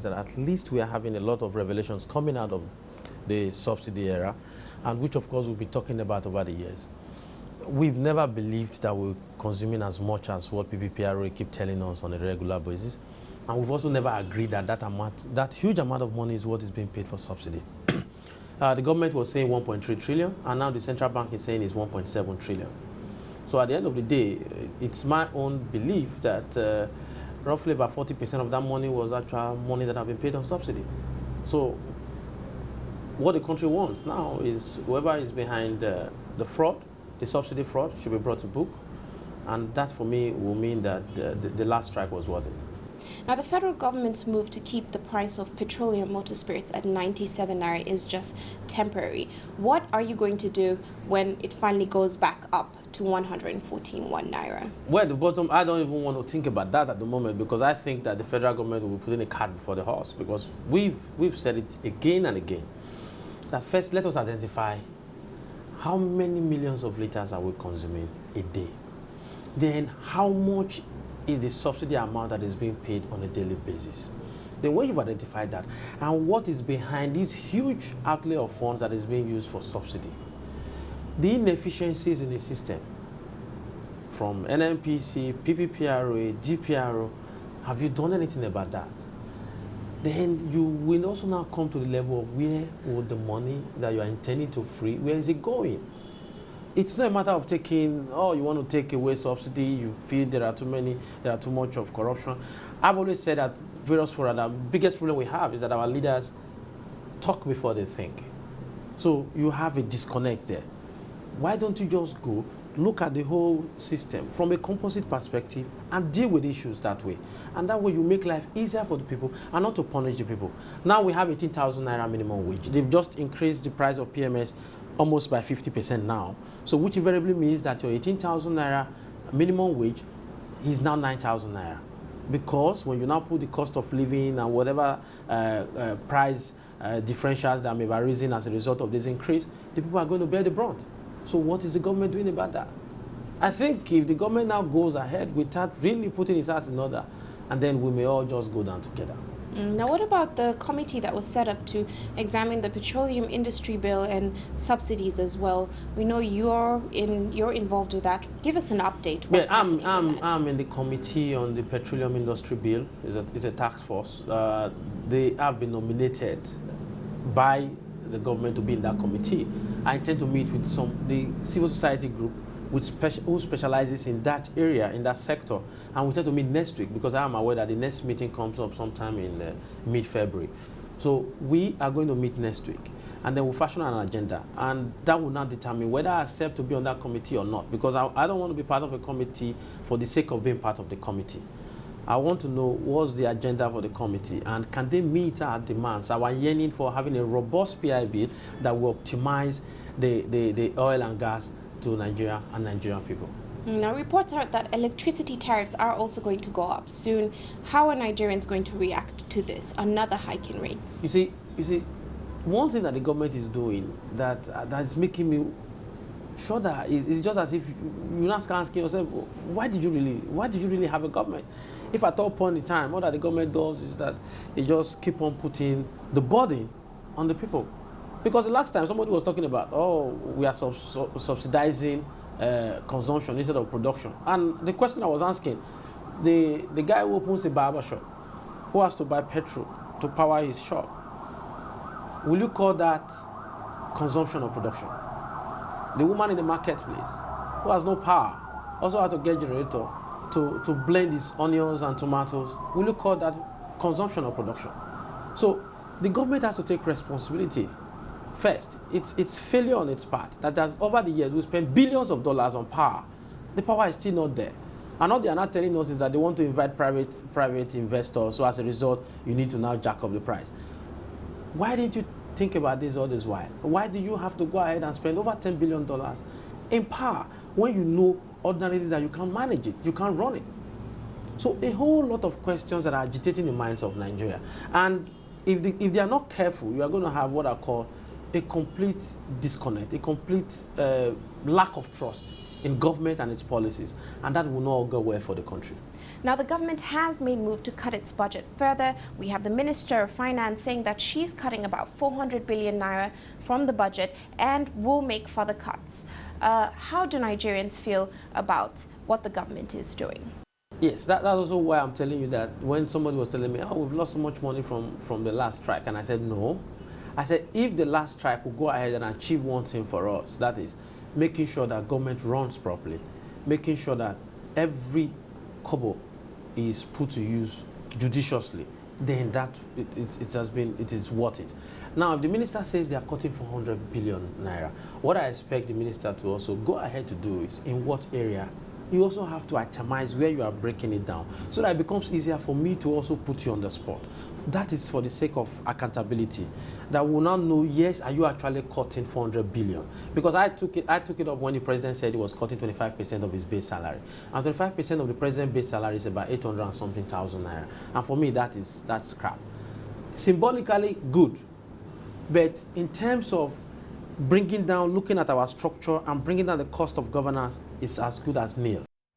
is that at least we are having a lot of revelations coming out of the subsidy era, and which of course we'll be talking about over the years. We've never believed that we're consuming as much as what PPPRA keep telling us on a regular basis. And we've also never agreed that that huge amount of money is what is being paid for subsidy. The government was saying 1.3 trillion, and now the central bank is saying it's 1.7 trillion. So at the end of the day, it's my own belief that roughly about 40% of that money was actual money that have been paid on subsidy. So what the country wants now is whoever is behind the fraud, the subsidy fraud, should be brought to book. And that, for me, will mean that the last strike was worth it. Now, the federal government's move to keep the price of petroleum motor spirits at 97 naira is just temporary. What are you going to do when it finally goes back up to 114 naira? Well, the bottom, I don't even want to think about that at the moment, because I think that the federal government will be putting a cart before the horse, because we've said it again and again, that first let us identify how many millions of liters are we consuming a day. Then how much is the subsidy amount that is being paid on a daily basis. Then when you've identified that, and what is behind this huge outlay of funds that is being used for subsidy, the inefficiencies in the system, from NNPC, PPPRA, DPRO, have you done anything about that? Then you will also now come to the level of where will the money that you are intending to free, where is it going? It's not a matter of taking, oh, you want to take away subsidy, you feel there are too much of corruption. I've always said that various fora, the biggest problem we have is that our leaders talk before they think. So you have a disconnect there. Why don't you just go, look at the whole system from a composite perspective and deal with issues that way? And that way you make life easier for the people and not to punish the people. Now we have 18,000 naira minimum wage. They've just increased the price of PMS almost by 50% now. So which invariably means that your 18,000 naira minimum wage is now 9,000 naira. Because when you now put the cost of living and whatever price differentials that may have arisen as a result of this increase, the people are going to bear the brunt. So what is the government doing about that? I think if the government now goes ahead without really putting its house in order, and then we may all just go down together. Now, what about the committee that was set up to examine the petroleum industry bill and subsidies as well? We know you're involved with that. Give us an update. Yeah, I'm in the committee on the petroleum industry bill. It's a task force. They have been nominated by the government to be in that committee. I intend to meet with the civil society group who specializes in that area, in that sector. And we intend to meet next week, because I am aware that the next meeting comes up sometime in mid-February. So we are going to meet next week, and then we'll fashion an agenda, and that will now determine whether I accept to be on that committee or not, because I don't want to be part of a committee for the sake of being part of the committee. I want to know what's the agenda for the committee, and can they meet our demands, our yearning for having a robust PI bill that will optimize the oil and gas to Nigeria and Nigerian people. Now, reports are that electricity tariffs are also going to go up soon. How are Nigerians going to react to this? Another hike in rates. You see, one thing that the government is doing that is making me sure that it's just as if you're not asking yourself, why did you really have a government? If at all point in time, what that the government does is that it just keep on putting the burden on the people. Because the last time somebody was talking about, oh, we are subsidizing consumption instead of production. And the question I was asking, the guy who opens a barber shop, who has to buy petrol to power his shop, will you call that consumption or production? The woman in the marketplace, who has no power, also has to get a generator to blend his onions and tomatoes, will you call that consumption or production? So the government has to take responsibility. First, it's failure on its part. That over the years, we spent billions of dollars on power. The power is still not there. And what they are not telling us is that they want to invite private investors, so as a result, you need to now jack up the price. Why didn't you think about this all this while? Why did you have to go ahead and spend over $10 billion in power when you know ordinarily that you can't manage it, you can't run it? So a whole lot of questions that are agitating the minds of Nigeria. And if they are not careful, you are going to have what I call a complete disconnect, a complete lack of trust in government and its policies, and that will not go well for the country. Now, the government has made move to cut its budget further. We have the Minister of Finance saying that she's cutting about 400 billion naira from the budget and will make further cuts. How do Nigerians feel about what the government is doing? Yes, that's also why I'm telling you that when somebody was telling me, oh, we've lost so much money from the last strike, and I said, no. I said, if the last strike will go ahead and achieve one thing for us, that is making sure that government runs properly, making sure that every kobo is put to use judiciously, then that it is worth it. Now, if the minister says they are cutting 400 billion naira, what I expect the minister to also go ahead to do is in what area. You also have to itemize where you are breaking it down so that it becomes easier for me to also put you on the spot. That is for the sake of accountability. That we will now know, yes, are you actually cutting 400 billion? Because I took it up when the president said he was cutting 25% of his base salary. And 25% of the president's base salary is about 800 and something thousand naira. And for me, that's crap. Symbolically, good. But in terms of bringing down, looking at our structure and bringing down the cost of governance, is as good as nil.